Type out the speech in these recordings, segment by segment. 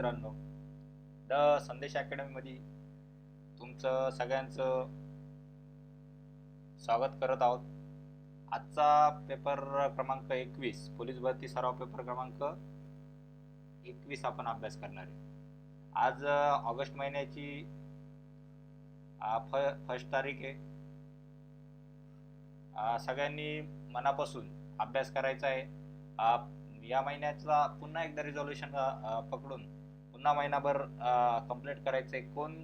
मित्रांनो, द संदेश अकॅडमीमध्ये तुमचं सगळ्यांचं स्वागत करत आहोत. आजचा पेपर क्रमांक 21 पोलीस भरती सराव पेपर क्रमांक 21 आपण अभ्यास करणार आहे. आज ऑगस्ट महिन्याची फर्स्ट तारीख आहे. सगळ्यांनी मनापासून अभ्यास करायचा आहे. या महिन्याचा पुन्हा एकदा रिझॉल्युशन पकडून पुन्हा महिनाभर कंप्लीट करायचं आहे. कोण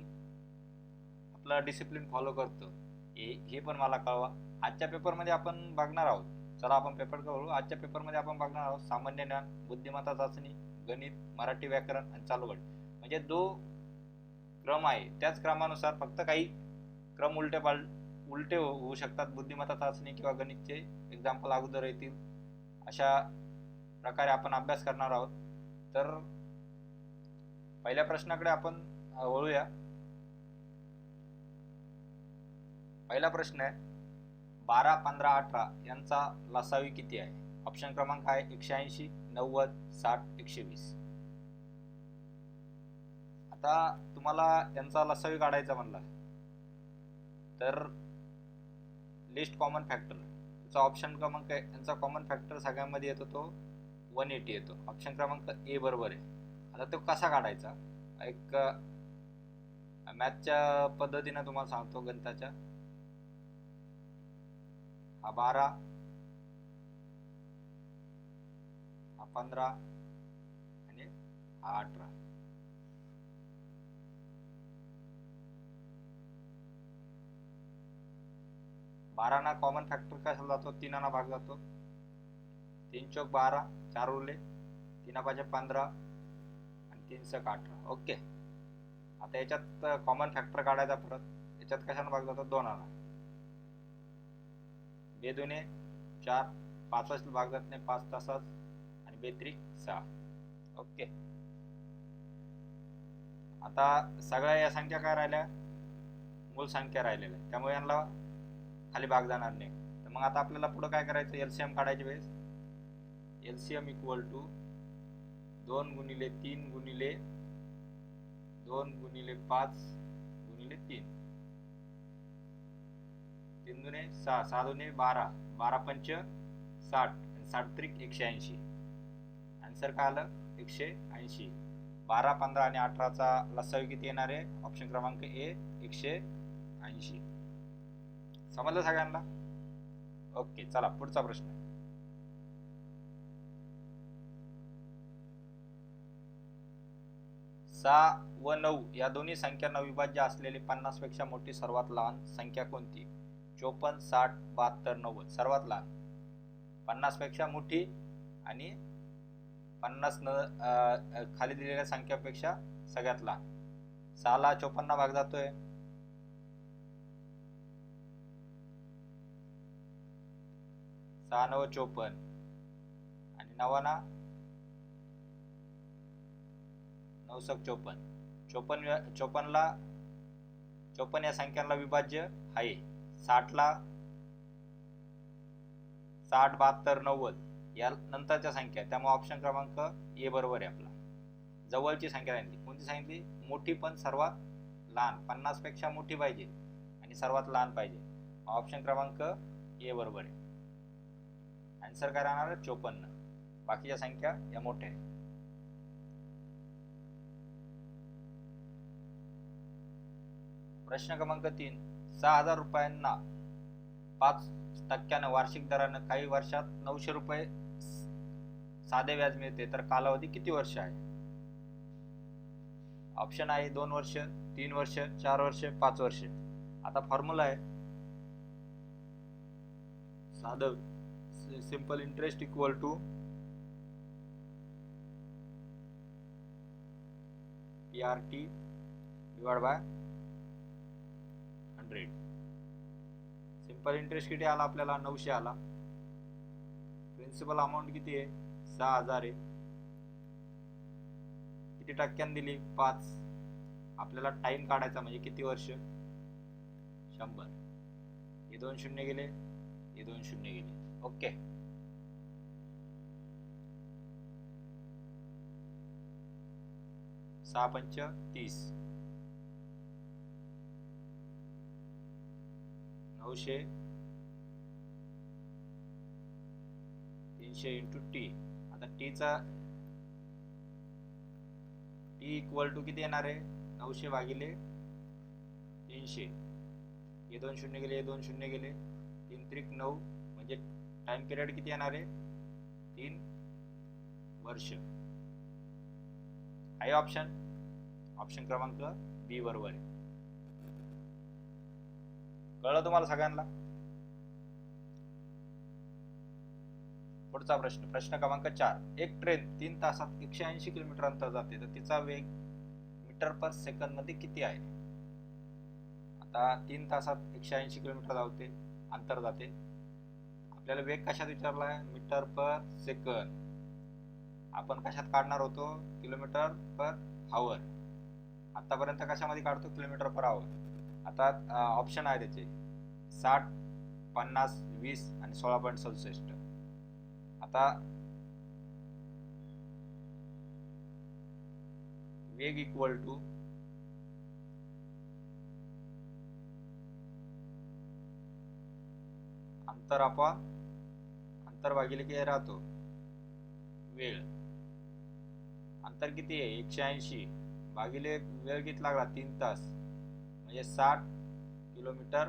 आपला डिसिप्लिन फॉलो करतं हे पण मला कळवा. आजच्या पेपरमध्ये आपण बघणार आहोत. चला आपण पेपर करू. आजच्या पेपरमध्ये आपण बघणार आहोत सामान्य ज्ञान, बुद्धिमत्ता चाचणी, गणित, मराठी व्याकरण आणि चालूगड. म्हणजे जो क्रम आहे त्याच क्रमानुसार फक्त काही क्रम उलटे होऊ शकतात. बुद्धिमत्ता चाचणी किंवा गणितचे एक्झाम्पल अगोदर येतील. अशा प्रकारे आपण अभ्यास करणार आहोत. तर पहिल्या प्रश्नाकडे आपण वळूया. पहिला प्रश्न आहे 12, 15, 18 यांचा लसावी किती आहे? ऑप्शन क्रमांक आहे 180, 90, 60, 120. आता तुम्हाला यांचा लसावी काढायचा म्हणला तर लिस्ट कॉमन फॅक्टर चा ऑप्शन क्रमांक आहे. यांचा कॉमन फॅक्टर सगळ्यांमध्ये येतो तो 180 येतो. ऑप्शन क्रमांक ए बरोबर आहे. आता तो कसा काढायचा एक मॅथच्या पद्धतीने तुम्हाला सांगतो. गणिताच्या हा 12, हा 15 आणि हा 18. बाराना कॉमन फॅक्टर कसा जातो? 3 भाग जातो. 3 चौक 12, 4 उरले, 3 पाचे 15 आणि 3 सक 18. ओके. आता याच्यात कॉमन फॅक्टर काढायचा परत. याच्यात कशाने भाग जातो? 2 आना. 2 दुने 4, 5 भाग जात नाही, 5 तसाच आणि 2 त्रिक 6. ओके. आता सगळ्या या संख्या काय राहिल्या? मूळ संख्या राहिलेल्या, त्यामुळे यांना खाली भाग जाणार नाही. तर मग आता आपल्याला पुढे काय करायचं? एलसीएम काढायची वेळेस एलसीएम इक्वल टू 2 गुणिले 3 गुणिले 2 गुणिले 5 गुणिले 3. 3 दुने 6, 6 दुने 12, 12 पंच 60, 60 त्रिक 180. आन्सर काय आलं? 180. 12, 15 आणि 18चा लसावी किती येणार आहे? ऑप्शन क्रमांक ए 180. समजलं सगळ्यांना? ओके. चला पुढचा प्रश्न. 6 व 9 या दोन्ही संख्यांना विभाज्य असलेली 50 पेक्षा मोठी सर्वात लहान संख्या कोणती? 54, 60, 72, 90. सर्वात लहान 50 पेक्षा मोठी आणि 50 खाली दिलेल्या संख्यापेक्षा सगळ्यात लहान. 6 ला 54 भाग जातोय. 6 9 54 आणि 9 ना 9 सक 54. 54 ला 54 या संख्यांना विभाज्य आहे. 60 ला 60, 72, 90 या नंतरच्या संख्या, त्यामुळे ऑप्शन क्रमांक ए बरोबर आहे आपला. जवळची संख्या सांगितली. कोणती सांगितली? मोठी पण सर्वात लहान. 50 पेक्षा मोठी पाहिजे आणि सर्वात लहान पाहिजे. ऑप्शन क्रमांक ए बरोबर आहे. आन्सर काय राहणार? 54. बाकीच्या संख्या या मोठ्या आहेत. प्रश्न क्रमांक 3. 6,000 रुपयांना 5% वार्षिक दरानं काही वर्षात 900 रुपये साधे व्याज मिळते, तर कालावधी किती वर्ष आहे? ऑप्शन आहे 2 वर्ष, 3 वर्ष, 4 वर्ष, 5 वर्ष. आता फॉर्म्युला आहे साधं simple interest equal to PRT divide by 100. Simple interest किती आला आपल्याला? 900 आला. प्रिन्सिपल अमाऊंट किती आहे? 6,000 आहे. किती टक्क्याने दिली? 5. आपल्याला टाइम काढायचा म्हणजे किती वर्ष? 100. हे 2 शून्य गेले, हे 2 शून्य गेले. ओके. 6 पंच 30, 900, 300 इंटू टी. आता टीचा टी इक्वल टू किती येणार आहे? 900 भागिले 300. हे 2 शून्य गेले, हे 2 शून्य गेले, 3 त्रिक 9, म्हणजे टाइम पिरियड किती येणार आहे? 3 वर्ष. आहे ऑप्शन क्रमांक बी बरोबर आहे. कळलं तुम्हाला सगळ्यांना? पुढचा प्रश्न क्रमांक 4. एक ट्रेन 3 तासात 180 किलोमीटर अंतर जाते, तर तिचा वेग मीटर पर सेकंद मध्ये किती आहे? आता 3 तासात 180 किलोमीटर अंतर जाते. आपल्याला वेग कशात विचारला आहे? Metre per second. आपण कशात काढणार होतो? Kilometre per hour. आतापर्यंत कशामध्ये काढतो? Kilometre per hour. आता ऑप्शन आहे त्याचे 60, 50, 20 आणि 16.67. आता वेग इक्वल टू अंतर भागिले किती राहतो? वेळ. अंतर किती आहे? 180 भागिले वेळ किती लागला? 3 तास, म्हणजे 60 किलोमीटर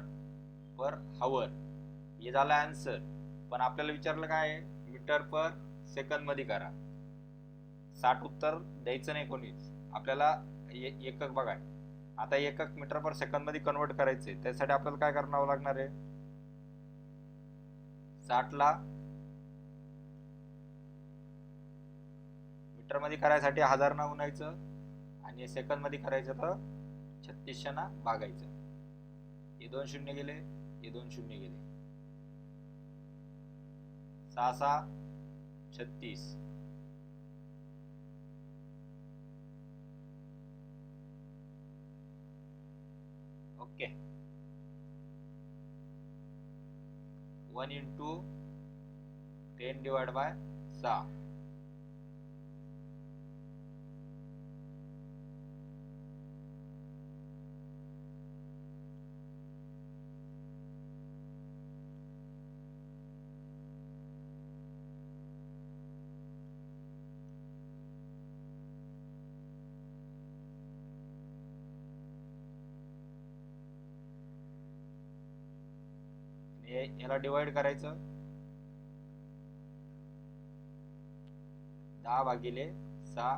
पर आवर. हे झालं आन्सर. पण आपल्याला विचारलं काय आहे? मीटर पर सेकंद मध्ये करा. 60 उत्तर द्यायचं नाही कोणीच. आपल्याला एकक बघाय. आता एकक मीटर पर सेकंद मध्ये कन्वर्ट करायचे. त्यासाठी आपल्याला काय करावं लागणार आहे? 60 ला मीटर मध्ये करायसाठी 1000 ना उन्हायचं, आणि सेकंद मध्ये करायचं तर 3600 ना भागायचं. हे 2 शून्य गेले, हे 2 शून्य गेले, 6 6 36. ओके. 1 into 10 divide by 6. याला डिवाइड करायचं, 10 भागिले 6,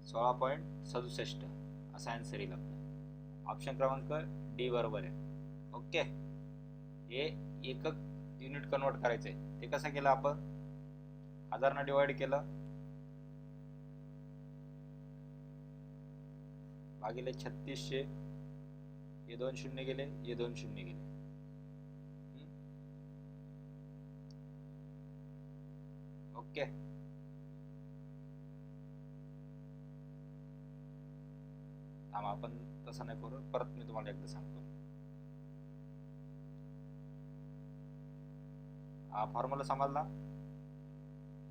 16.67 असा आन्सर येईल आपला. ऑप्शन क्रमांक डी बरोबर आहे. ओके. हे एकक युनिट कन्वर्ट करायचंय. ते कसं केलं आपण? 1000 ना डिवाइड केलं, भागिले 3600, हे 2 शून्य गेले, हे 2 शून्य गेले. ओके. आपण तसं नाही करू. परत मी तुम्हाला एकदा सांगतो. हा फॉर्म्युला समजला?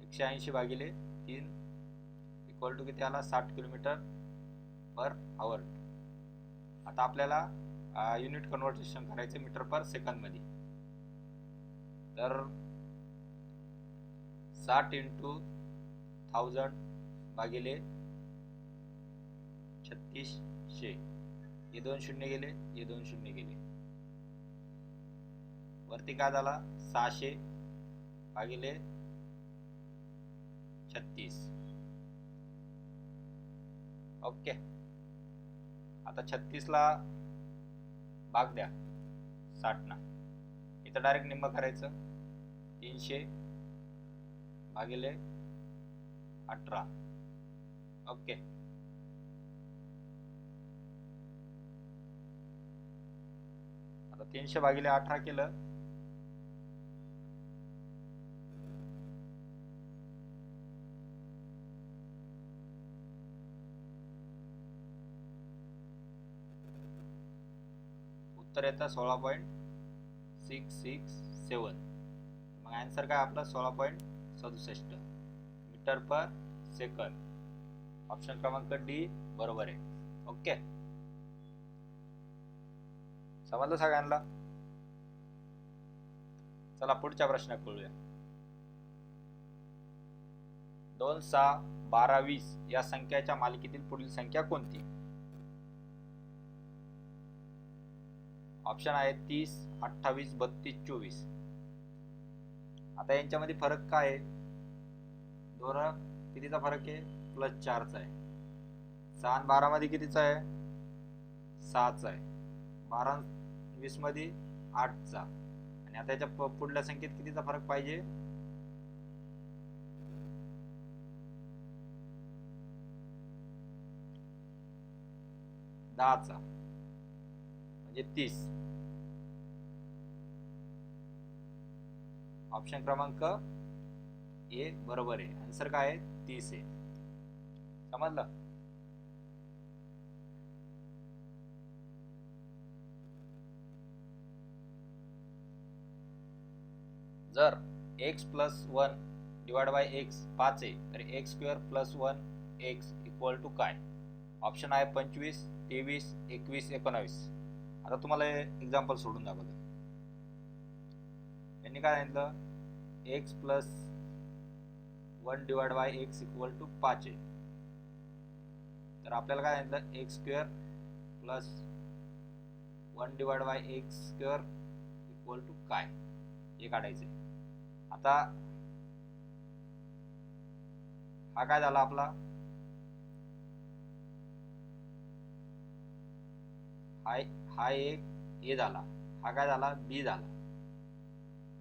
180 भागिले 3 इक्वल टू किती आला? 60 किलोमीटर पर आवर. आता आपल्याला युनिट कन्वर्टेशन करायचे मीटर पर सेकंद मध्ये. तर 60 इंटू 1000 भागिले 3600, हे 2 शून्य गेले, हे 2 शून्य गेले, वरती काय झाला? 600 भागिले 36. ओके. आता 36 ला भाग द्या 60 ना. इथं डायरेक्ट निम्म करायचं, 300 भागिले 18. ओके. आता 300 भागिले 18 केलं, उत्तर येतं 16.667. मग आन्सर काय आपला? 16.67 मीटर पर सेकंद. ऑप्शन क्रमांक डी बरोबर आहे. ओके, समजलं सगळ्यांना? चला पुढच्या प्रश्नात कळूया. 2, 6, 12, 20 या संख्याच्या मालिकेतील पुढील संख्या कोणती? ऑप्शन आहे 30, 28, 32, 24. आता यांच्यामध्ये फरक काय आहे? दोन कितीचा फरक आहे? +4चा आहे. 6 आणि 12 मध्ये कितीचा आहे? 6चा आहे. 12 आणि 20 मध्ये 8चा. आणि आता याच्या पुढल्या संख्येत कितीचा फरक पाहिजे? 10चा, म्हणजे 30. ऑप्शन क्रमांक ए बरोबर आहे. आन्सर काय आहे? 30 आहे. समजलं? जर x + 1 / x 5 आहे तर x² + 1x = काय? ऑप्शन आहे 25, 23, 21, 19. आता तुम्हाला एक्झाम्पल सोडून दाखवतो. यांनी काय सांगितलं? x + 1 / x = 5 आहे. तर आपल्याला काय सांगितलं? x² + 1 / x² = काय? हे काढायचं. आता हा काय झाला आपला? हा एक ए झाला, हा काय झाला? बी झाला.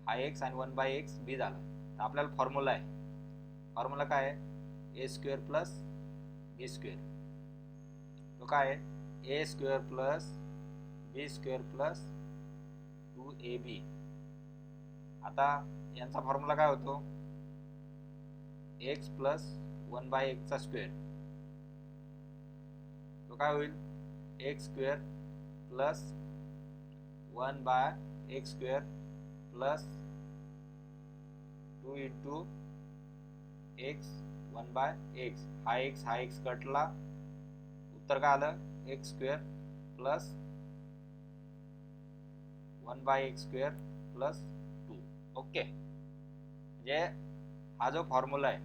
हा x आणि 1/x बी झाला. तर आपल्याला फॉर्म्युला आहे. फॉर्म्युला काय आहे? a² + b². तो काय आहे? a² + b² + 2ab. आता यांचा फॉर्म्युला काय होतो? x + 1/x². तो काय होईल? x² + 1/x² + 2 × x 1/x. हा x कटला. उत्तर काय आलं? x² + 1/x² + 2. ओके, म्हणजे हा जो फॉर्म्युला आहे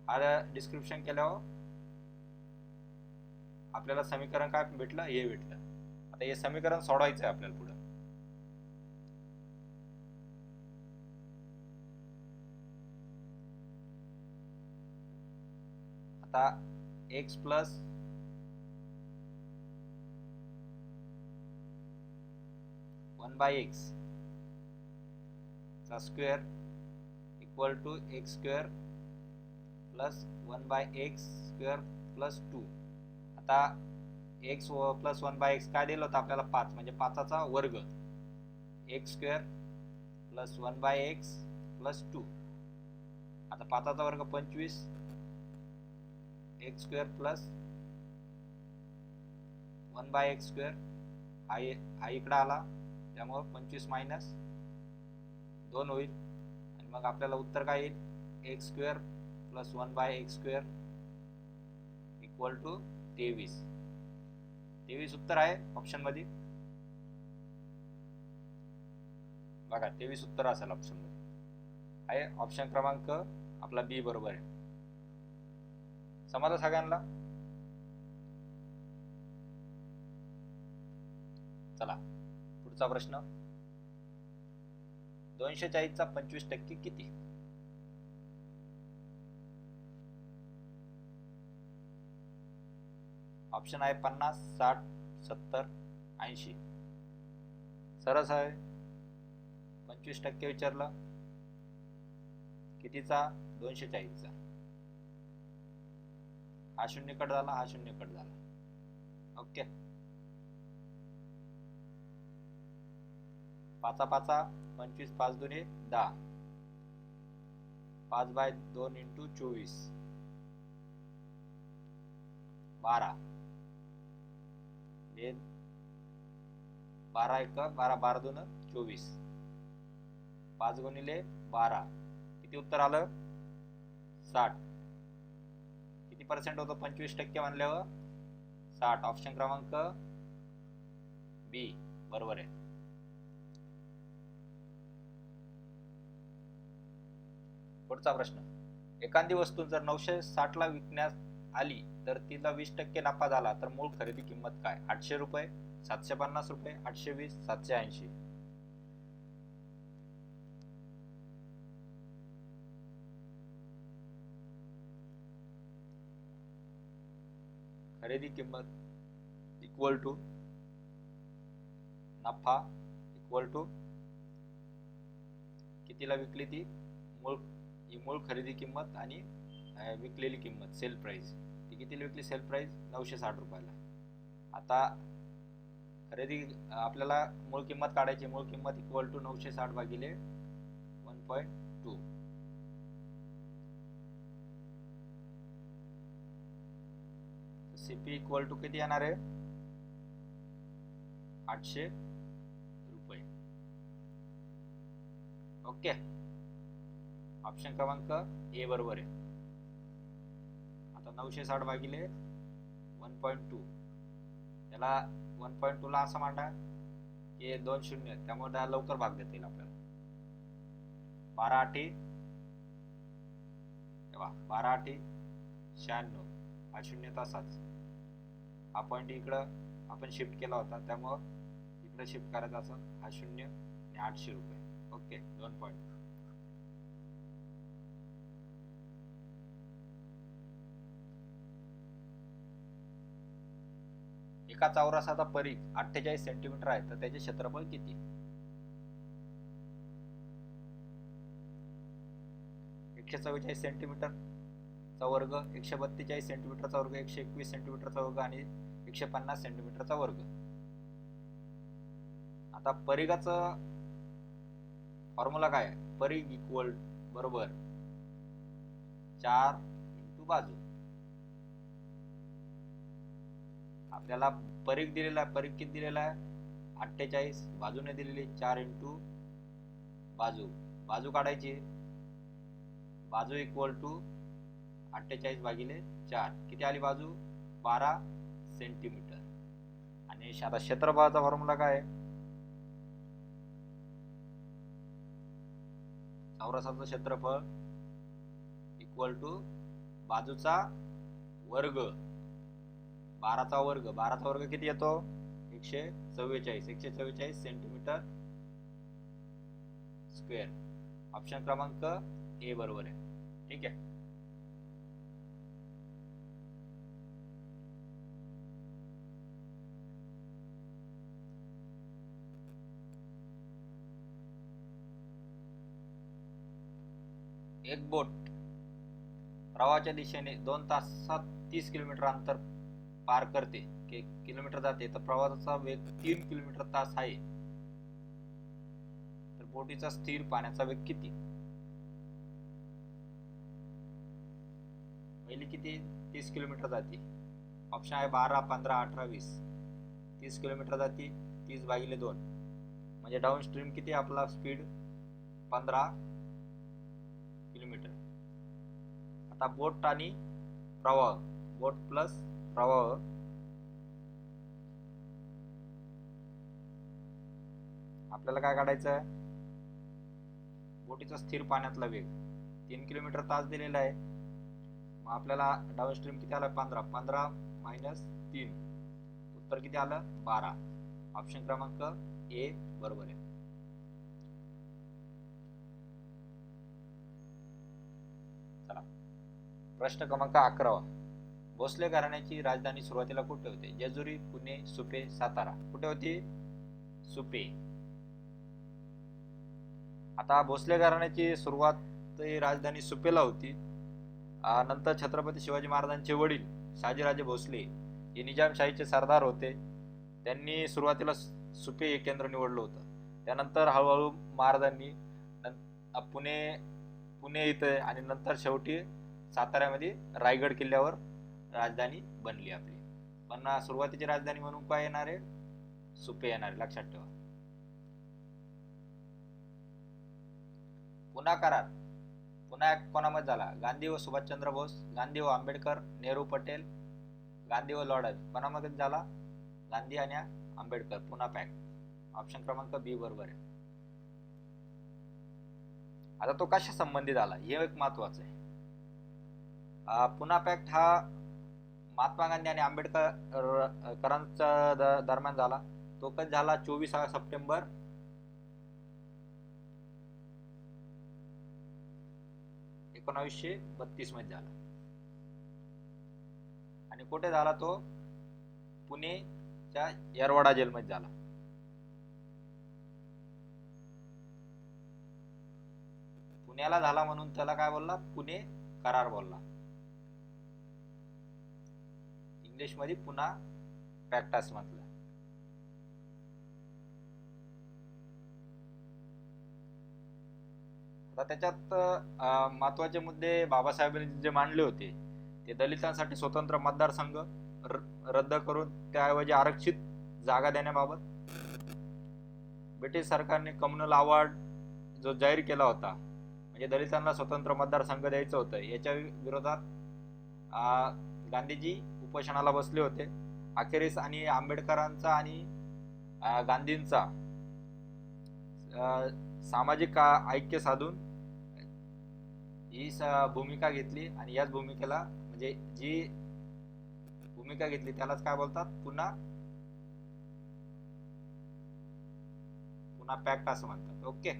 हा डिस्क्रिप्शन केल्यावर आपल्याला समीकरण काय भेटलं? हे भेटलं. आता हे समीकरण सोडवायचं आहे आपल्याला पुढे. आता x + 1/x चा स्क्वेअर = x² + 1/x² + 2. आता x + 1/x काय दिलं होतं आपल्याला? 5, म्हणजे 5चा वर्ग. x² + 1/x + 2. आता 5चा वर्ग 25, x² + 1/x². हा इकडे आला, त्यामुळे 25 - 2 होईल. आणि मग आपल्याला उत्तर काय येईल? x² + 1/x² = 23. 23 उत्तर आहे ऑप्शन मध्ये. बघा, 23 उत्तर असेल ऑप्शन मध्ये. आहे ऑप्शन क्रमांक आपला बी बरोबर आहे. समजलं सगळ्यांना? चला पुढचा प्रश्न. 240 चा 25% किती? ऑप्शन आहे 50, 60, 70, 80. सरस आहे. 25% विचारलं. कितीचा? 240चा. हा 0 कट झाला, हा 0 कट झाला. ओके, 5 5 25, 5 2 10. 5/2 × 24 12. 12 1 12, 12 2 24. 5 × 12 किती उत्तर आलं? 60. किती पर्सेंट होतं 25% म्हणल्यावर 60. ऑप्शन क्रमांक बी बरोबर आहे. पुढचा प्रश्न, एखादी वस्तू जर 960 ला विकण्यास आली तर तिला 20% नफा झाला तर मूळ खरेदी किंमत काय? 800 रुपये, 750 रुपये, 820, 780. खरेदी किंमत इक्वल टू नफा इक्वल टू कितीला विकली ती मूळ खरेदी किंमत आणि विकलेली किंमत सेल प्राइस. ती कितीला विकली? सेल प्राइस 960 रुपयाला. आता खरेदी आपल्याला मूळ किंमत काढायची. मूळ किंमत इक्वल टू 960 भागिले 1.2. सीपी इक्वल टू किती येणार आहे? 800 रुपये. ओके, ऑप्शन क्रमांक ए बरोबर आहे. आता 960 भागिले 1.2, त्याला 1.2 ला असं मांडा की 2 शून्य, त्यामुळे लवकर भाग देता येईल आपल्याला. 12 आठी 96, हा शून्य तासाच. हा पॉईंट इकडं आपण शिफ्ट केला होता, त्यामुळं इकडे शिफ्ट करायचा असं. हा शून्य आणि 800 रुपये. Okay, 2 point. एका चौरसाचा परिघ 48 सेंटीमीटर आहे तर त्याचे क्षेत्रफळ किती? 144 सेंटीमीटरचा वर्ग, 142 सेंटीमीटरचा वर्ग, 121 सेंटीमीटरचा वर्ग आणि 150 सेंटीमीटरचा वर्ग. आता परिघाचं फॉर्म्युला काय आहे? परिघ इक्वल बरोबर 4 इंटू बाजू. आपल्याला परिघ दिलेला आहे. परिघ किती दिलेला आहे? 48. बाजूने दिलेली 4 इंटू बाजू. बाजू काढायची. बाजू इक्वल टू 48 भागिले 4. किती आली बाजू? 12 सेंटीमीटर. आणि आता क्षेत्रफळाचा फॉर्म्युला काय आहे? चौरसाचं क्षेत्रफळ इक्वल टू बाजूचा वर्ग 12चा वर्ग. 12चा वर्ग किती येतो? 144. 144 सेंटीमीटर स्क्वेअर. ऑप्शन क्रमांक ए बरोबर आहे. ठीक आहे. एक बोट प्रवाहाच्या दिशेने 2 तासात 30 किलोमीटर अंतर पार करते, किलोमीटर जाते, तर प्रवाहाचा वेग 3 किलोमीटर तास आहे, तर बोटीचा स्थिर पाण्याचा वेग किती? पहिली किती? 30 किलोमीटर जाते. ऑप्शन आहे 12, 15, 18, 20. 30 किलोमीटर जाते. 30 भागिले 2 म्हणजे डाऊन स्ट्रीम किती आपला स्पीड? 15 किलोमीटर. आता बोट आणि प्रवाह, बोट प्लस प्रवाह, आपल्याला काय काढायचं आहे? बोटीचा स्थिर पाण्यातला वेग 3 किलोमीटर तास दिलेला आहे. मग आपल्याला डाऊन स्ट्रीम किती आला? 15. 15 मायनस 3, उत्तर किती आलं? 12. ऑप्शन क्रमांक ए बरोबर आहे. चला, प्रश्न क्रमांक 11. भोसले घराण्याची राजधानी सुरुवातीला कुठे होती? जेजुरी, पुणे, सुपे, सातारा. कुठे होती? सुपे. आता भोसले घराण्याची सुरुवात राजधानी सुपेला होती. नंतर छत्रपती शिवाजी महाराजांचे वडील शहाजीराजे भोसले हे निजामशाहीचे सरदार होते. त्यांनी सुरुवातीला सुपे हे केंद्र निवडलं होतं. त्यानंतर हळूहळू महाराजांनी पुणे इथे आणि नंतर शेवटी साताऱ्यामध्ये रायगड किल्ल्यावर राजधानी बनली आपली. पण सुरुवातीची राजधानी म्हणून काय येणार आहे? सुपे येणार आहे, लक्षात ठेवा. पुन्हा कोणामध्ये झाला? गांधी व सुभाषचंद्र बोस, गांधी व आंबेडकर, नेहरू पटेल, गांधी व लॉर्ड कोणामध्ये झाला? गांधी आणि आंबेडकर. पुन्हा पॅक्ट. ऑप्शन क्रमांक बी बरोबर आहे. आता तो कशा संबंधित आला हे एक महत्वाचं आहे. पुन्हा पॅक्ट हा महात्मा गांधी आणि आंबेडकरांच्या दरम्यान झाला. तो कधी झाला? 24 सप्टेंबर 1932 मध्ये झाला. आणि कुठे झाला तो? पुणेच्या येरवडा जेलमध्ये झाला. पुण्याला झाला म्हणून त्याला काय बोलला? पुणे करार बोलला. इंग्लिश मध्ये पुन्हा पॅक्ट असं म्हटलं. आता त्याच्यात महत्वाचे मुद्दे बाबासाहेबांनी जे मांडले होते ते दलितांसाठी स्वतंत्र मतदारसंघ रद्द करून त्याऐवजी आरक्षित जागा देण्याबाबत, ब्रिटिश सरकारने कम्युनल अवॉर्ड जो जाहीर केला होता, म्हणजे दलितांना स्वतंत्र मतदारसंघ द्यायचं होतं, याच्या विरोधात गांधीजी उपोषणाला बसले होते. अखेरीस आणि आंबेडकरांचा आणि गांधींचा सामाजिक ऐक्य साधून ही भूमिका घेतली आणि याच भूमिकेला, म्हणजे जी भूमिका घेतली त्यालाच काय बोलतात? पुन्हा पॅक्ट असं म्हणतात. ओके.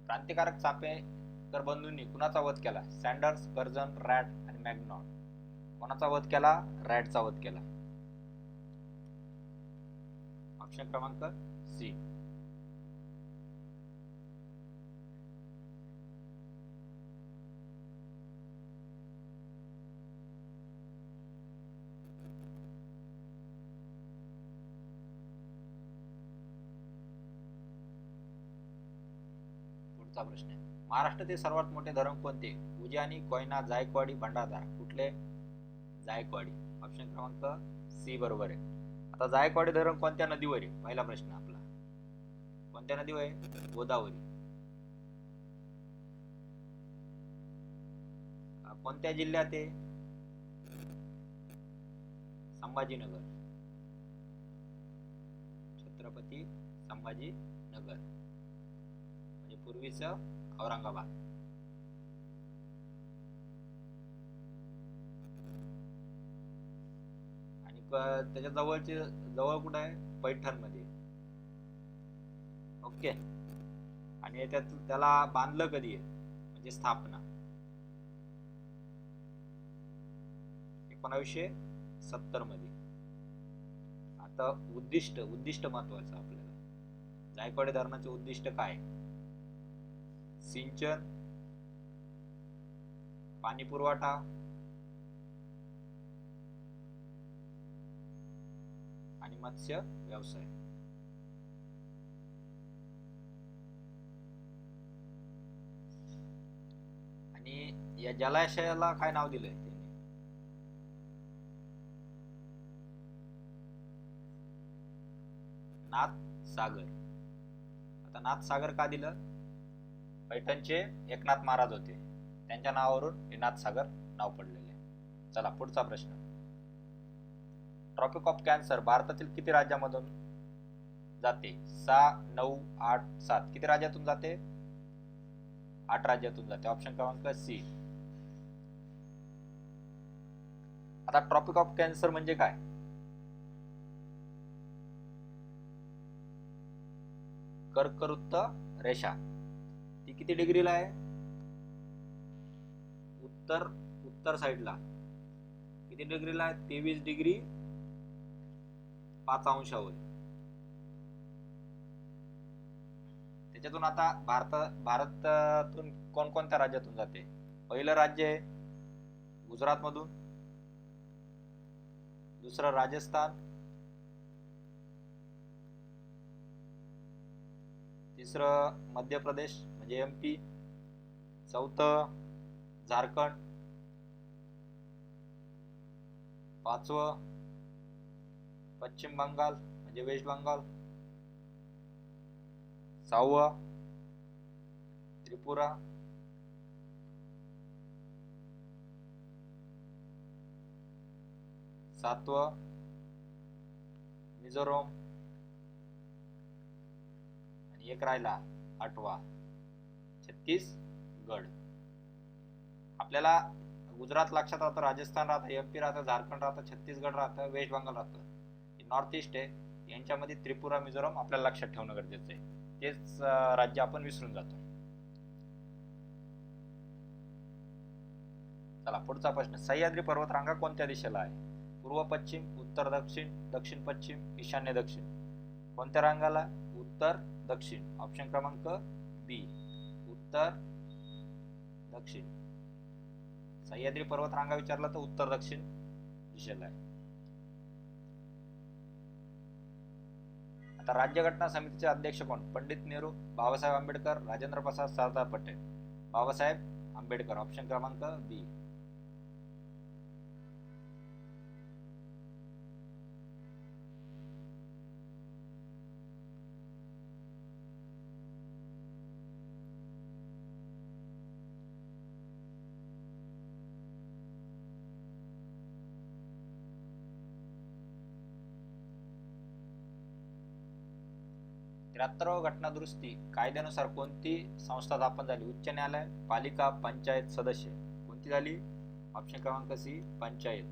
क्रांतिकारक चापेकर बंधूंनी कुणाचा वध केला? सँडर्स, कर्जन, रॅट आणि मॅग्नॉट. कोणाचा वध केला? रॅटचा वध केला. ऑप्शन क्रमांक सी. पुढचा प्रश्न आहे, महाराष्ट्रातील सर्वात मोठे धरण कोणते? उज्जैनी, कोयना, जायकवाडी, भंडारदरा. कुठले? जायकवाडी. ऑप्शन क्रमांक सी बरोबर आहे. आता जायकवाडी धरण कोणत्या नदीवर आहे? पहिला प्रश्न आपला. कोणत्या नदीवर आहे? गोदावरी. कोणत्या जिल्ह्यात आहे? संभाजीनगर. छत्रपती संभाजीनगर म्हणजे पूर्वीचं औरंगाबाद. आणि त्याच्या जवळ कुठं आहे? पैठण मध्ये. ओके. आणि त्याला बांधलं कधी आहे? म्हणजे स्थापना 1970 मध्ये. आता उद्दिष्ट महत्वाचं आपल्याला. जायकवाडी धरणाचे उद्दिष्ट काय? सिंचन, पाणी पुरवठा, आणि मत्स्य व्यवसाय. आणि या जलाशयाला काय नाव दिलंय त्यांनी? नाथ सागर. आता नाथ सागर का दिलं? पैठणचे एकनाथ महाराज होते, त्यांच्या नावावरून हे नाथ सागर नाव पडलेले. चला पुढचा प्रश्न. ट्रॉपिक ऑफ कॅन्सर भारतातील किती राज्यामधून जाते? 6, 9, 8, 7. किती राज्यातून जाते? 8 राज्यातून जाते. ऑप्शन क्रमांक सी. आता ट्रॉपिक ऑफ कॅन्सर म्हणजे काय? कर्कवृत्त रेषा. ती किती डिग्रीला आहे? उत्तर साइडला. किती डिग्रीला आहे? 23 डिग्री 5 अंशावर. त्याच्यातून आता भारतातून कोणकोणत्या राज्यातून जाते? पहिलं राज्य आहे गुजरात मधून, दुसरं राजस्थान, तिसरं मध्य प्रदेश म्हणजे एमपी, चौथं झारखंड, पाचवं पश्चिम बंगाल म्हणजे वेस्ट बंगाल, 6वं त्रिपुरा, 7वं मिझोरम आणि एक राहिला 8वा छत्तीसगड. आपल्याला गुजरात लक्षात राहतं, राजस्थान राहतं, MP राहतं, झारखंड राहतं, छत्तीसगड राहतं, वेस्ट बंगाल राहतं. नॉर्थ ईस्ट आहे, यांच्यामध्ये त्रिपुरा मिझोरम आपल्याला लक्षात ठेवणं गरजेचं आहे. तेच राज्य आपण विसरून जातो. चला पुढचा प्रश्न. सह्याद्री पर्वतरांगा कोणत्या दिशेला आहे? पूर्व पश्चिम, उत्तर दक्षिण, दक्षिण पश्चिम, ईशान्य दक्षिण. कोणत्या रांगाला? उत्तर दक्षिण. ऑप्शन क्रमांक बी, उत्तर दक्षिण. सह्याद्री पर्वतरांगा विचारला तर उत्तर दक्षिण दिशेला आहे. आता राज्यघटना समितीचे अध्यक्ष कोण? पंडित नेहरू, बाबासाहेब आंबेडकर, राजेंद्र प्रसाद, सरदार पटेल. बाबासाहेब आंबेडकर. ऑप्शन क्रमांक बी. त्र्याहत्तरावा घटना दुरुस्ती कायद्यानुसार कोणती संस्था स्थापन झाली? उच्च न्यायालय, पालिका, पंचायत सदस्य. कोणती झाली? ऑप्शन क्रमांक सी, पंचायत.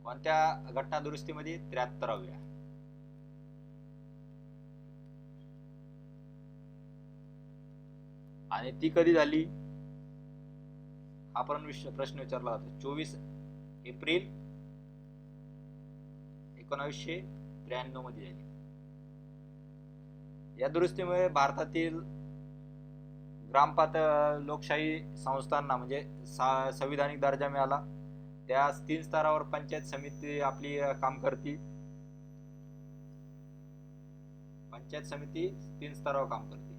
कोणत्या घटना दुरुस्तीमध्ये? 73व्या. आणि ती कधी झाली हा प्रश्न विचारला जातो. 24 एप्रिल 1993 मध्ये झाली. या दुरुस्तीमुळे भारतातील ग्रामपातळी लोकशाही संस्थांना म्हणजे संविधानिक दर्जा मिळाला. त्या 3 स्तरावर पंचायत समिती आपली काम करते. पंचायत समिती 3 स्तरावर काम करते.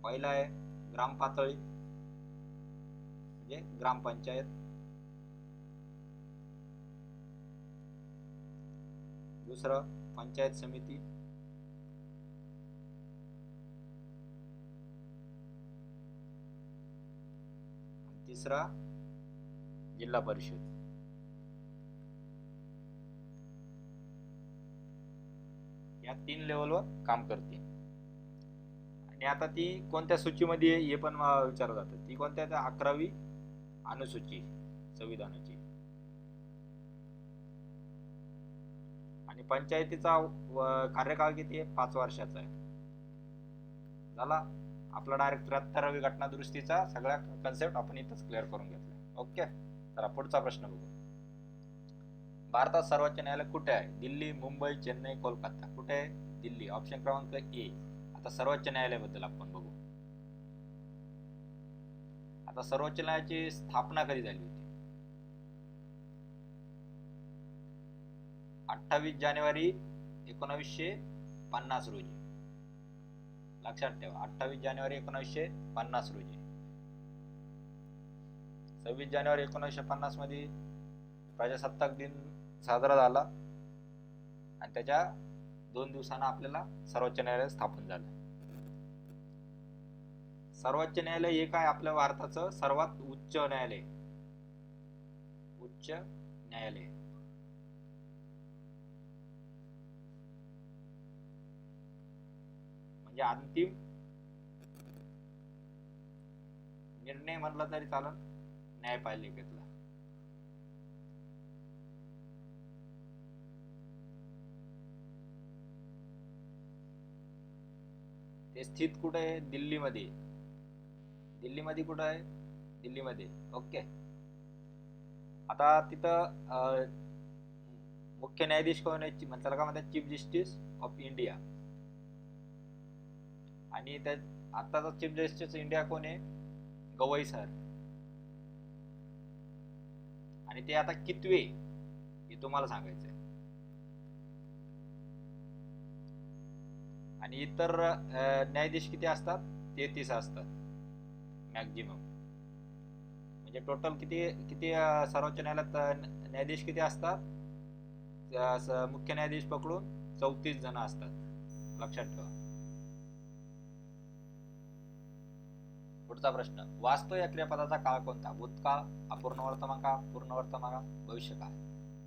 पहिला आहे ग्राम पातळी म्हणजे ग्रामपंचायत. दुसरं पंचायत समिती. तिसरा जिल्हा परिषद. या 3 लेवलवर काम करते. आणि आता ती कोणत्या सूचीमध्ये हे पण विचारलं जातं. ती कोणत्या? 11वी अनुसूची संविधानाची. आणि पंचायतीचा कार्यकाळ किती आहे? 5 वर्षाचा आहे. झाला आपला डायरेक्ट 73वी घटना दुरुस्तीचा सगळ्या कन्सेप्ट आपण इथंच क्लिअर करून घेतला. ओके, चला पुढचा प्रश्न बघू. भारतात सर्वोच्च न्यायालय कुठे आहे? दिल्ली, मुंबई, चेन्नई, कोलकाता. कुठे आहे? दिल्ली. ऑप्शन क्रमांक ए. आता सर्वोच्च न्यायालयाबद्दल आपण बघू. आता सर्वोच्च न्यायालयाची स्थापना कधी झाली होती? 28 जानेवारी 1950 रोजी. लक्षात ठेवा, 28 जानेवारी 1950 रोजी. 26 जानेवारी 1950 मध्ये प्रजासत्ताक दिन साजरा झाला आणि त्याच्या 2 दिवसांना आपल्याला सर्वोच्च न्यायालय स्थापन झालं. सर्वोच्च न्यायालय हे काय? आपल्या भारताचं सर्वात उच्च न्यायालय. उच्च न्यायालय म्हणजे अंतिम निर्णय म्हणला तरी चालेल, न्यायपालिकेतला. ते स्थित कुठे आहे? दिल्लीमध्ये. दिल्लीमध्ये कुठे आहे? दिल्लीमध्ये. ओके. आता तिथं मुख्य न्यायाधीश कोण आहे? त्याला काय म्हणतात? Chief justice of India. आणि त्या आताचा चीफ जस्टिस इंडिया कोण आहे? गवई सर. आणि ते आता कितवे हे तुम्हाला सांगायचंय. आणि इतर न्यायाधीश किती असतात? 33 असतात मॅक्झिमम. म्हणजे टोटल किती किती सर्वोच्च न्यायालयात न्यायाधीश किती असतात? मुख्य न्यायाधीश पकडून 34 जण असतात, लक्षात ठेवा. पुढचा प्रश्न, वास्तव या क्रियापदाचा काळ कोणता? भूतकाळ, अपूर्ण वर्तमान काळ, पूर्ण वर्तमान काळ, भविष्यकाळ.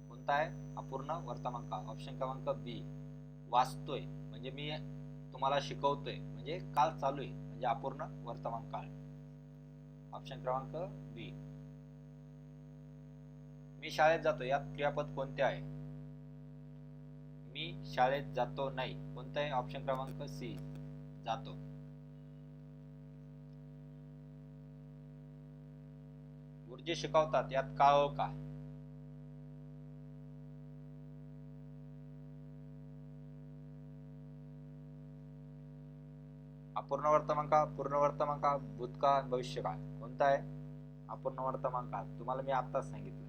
कोणता आहे? अपूर्ण वर्तमान काळ. ऑप्शन क्रमांक बी. वाचतोय म्हणजे मी तुम्हाला शिकवतोय म्हणजे काळ चालू आहे, म्हणजे अपूर्ण वर्तमान काळ. ऑप्शन क्रमांक बी. मी शाळेत जातो यात क्रियापद कोणते आहे? मी शाळेत जातो नाही. कोणतं आहे? ऑप्शन क्रमांक सी, जातो. गुरुजी शिकवतात यात काळ का? अपूर्ण वर्तमान काळ, पूर्ण वर्तमान काळ, भूतकाळ, भविष्यकाळ. कोणता आहे? अपूर्ण वर्तमान काळ. तुम्हाला मी आत्ताच सांगितलं.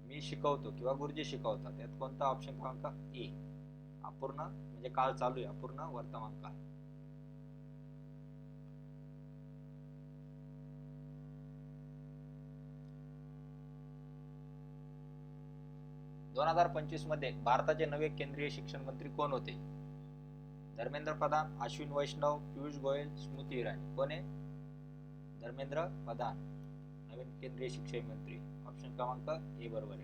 मी शिकवतो किंवा गुरुजी शिकवतात यात कोणता? ऑप्शन क्रमांक ए, अपूर्ण म्हणजे काळ चालू आहे, अपूर्ण वर्तमान काळ. दोन 2025 मध्ये भारताचे नवे केंद्रीय शिक्षण मंत्री कोण होते? धर्मेंद्र प्रधान, अश्विन वैष्णव, पियुष गोयल, स्मृती इराणी. कोण आहे? धर्मेंद्र प्रधान नवीन केंद्रीय शिक्षण मंत्री. ऑप्शन क्रमांक ए बरोबर आहे.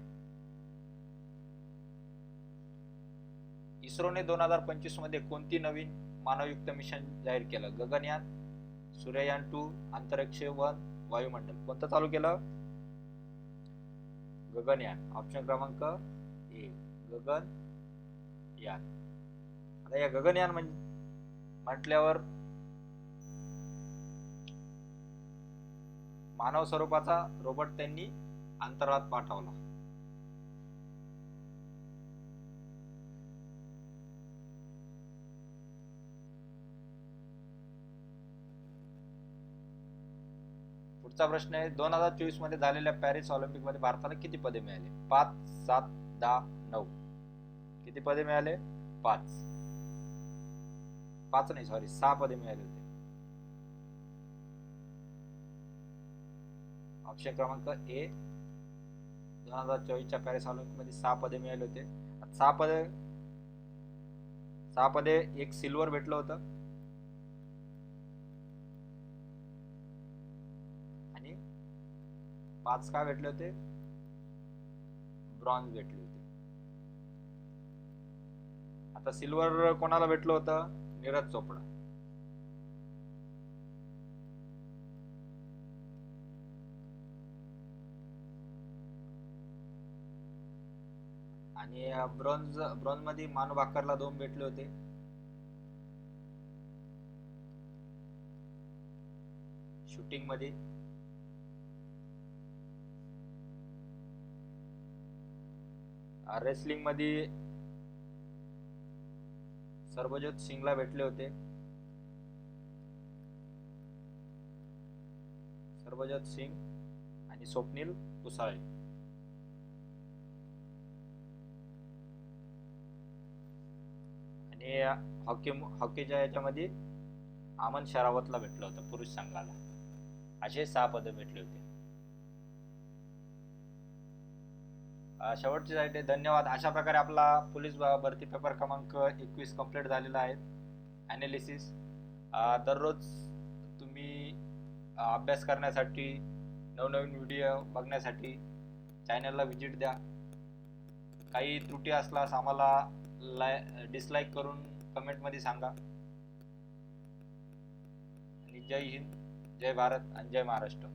इस्रोने 2025 मध्ये कोणती नवीन मानवयुक्त मिशन जाहीर केलं? गगनयान, सूर्ययान 2, अंतरिक्ष 1, वायुमंडल. कोणतं चालू केलं? गगनयान. ऑप्शन क्रमांक ए, गगनयान. आता या गगनयान म्हटल्यावर मानव स्वरूपाचा रोबोट त्यांनी अंतराळात पाठवला. पुढचा प्रश्न आहे, 2024 मध्ये झालेल्या पॅरिस ऑलिम्पिक मध्ये भारताला किती पदे मिळाले? 5, 7, 10, 9. किती पदे मिळाले? 5 नाही, सॉरी, 6 पदे मिळाले होते. ऑप्शन क्रमांक ए, 2024च्या पॅरिस ऑलिम्पिक मध्ये 6 पदे मिळाले होते. 6 पदे, एक सिल्वर भेटलं होतं आणि 5 काय भेटले होते? ब्रॉन्झ भेटले होते. आता सिल्वर कोणाला भेटलं होतं? नीरज चोपडा. आणि ब्रॉन्झ मध्ये मानव भाकरला 2 भेटले होते. शूटिंग मध्ये रेसलिंग मध्ये सर्वजोत सिंगला भेटले होते. सर्वजोत सिंग आणि स्वप्नील कुसाळे. आणि हॉकीच्या याच्यामध्ये आमन शरावतला भेटलं होतं पुरुष संघाला. असे 6 पदे भेटले होते. शेवटची साईट आहे. धन्यवाद. अशा प्रकारे आपला पोलीस भरती पेपर क्रमांक 21 कंप्लीट झालेला आहे. ॲनालिसिस दररोज तुम्ही अभ्यास करण्यासाठी, नवनवीन व्हिडिओ बघण्यासाठी चॅनलला व्हिजिट द्या. काही त्रुटी असल्यास आम्हाला डिसलाईक करून कमेंटमध्ये सांगा. आणि जय हिंद, जय भारत आणि जय महाराष्ट्र.